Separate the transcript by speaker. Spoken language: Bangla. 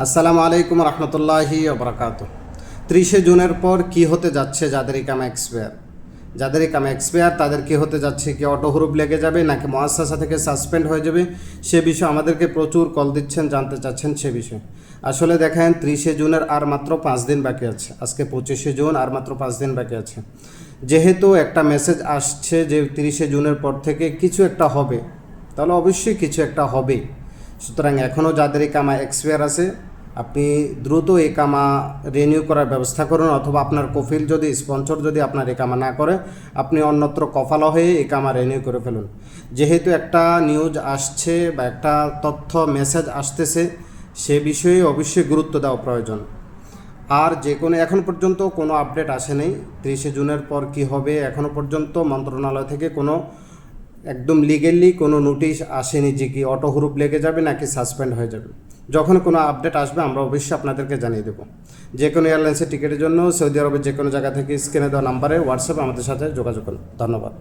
Speaker 1: আসসালামু আলাইকুম রহমতুল্লাহি ওবরাকাত। 30 জুনের পর কি হতে যাচ্ছে যাদের ইকামা এক্সপায়ার তাদের কি হতে যাচ্ছে, কি অটো হুরুপ লেগে যাবে নাকি মুআসসাসা থেকে সাসপেন্ড হয়ে যাবে, সে বিষয়ে আমাদেরকে প্রচুর কল দিচ্ছেন, জানতে চাচ্ছেন সে বিষয়ে। আসলে দেখেন 30 জুনের আর মাত্র 5 দিন বাকি আছে, আজকে 25 জুন, আর মাত্র 5 দিন বাকি আছে। যেহেতু একটা মেসেজ আসছে যে 30 জুনের পর থেকে কিছু একটা হবে, তাহলে অবশ্যই কিছু একটা হবে। সুতরাং এখনও যাদের ইকামা এক্সপায়ার আছে, আপনি দ্রুত ইকামা রিনিউ করার ব্যবস্থা করুন, অথবা আপনার কফিল যদি স্পন্সর যদি আপনার ইকামা না করে, আপনি অন্যত্র কফালা হয়ে ইকামা রিনিউ করে ফেলুন। যেহেতু একটা নিউজ আসছে বা একটা তথ্য মেসেজ আসতেছে, সে বিষয়ে অবশ্যই গুরুত্ব দেওয়া প্রয়োজন। আর যে কোনো এখন পর্যন্ত কোনো আপডেট আসেনি 30 জুনের পর কি হবে, এখনও পর্যন্ত মন্ত্রণালয় থেকে কোনো একদম লিগেলি কোনো নোটিশ আসেনি যে কি অটো হুরুপ লেগে যাবে নাকি সাসপেন্ড হয়ে যাবে। যখন কোনো আপডেট আসবে আমরা অবশ্যই আপনাদেরকে জানিয়ে দেবো। যে কোনো এয়ারলাইন্সের টিকিটের জন্য সৌদি আরবের যে কোনো জায়গা থেকে স্ক্রিনে দেওয়া নাম্বারে হোয়াটসঅ্যাপে আমাদের সাথে যোগাযোগ করুন। ধন্যবাদ।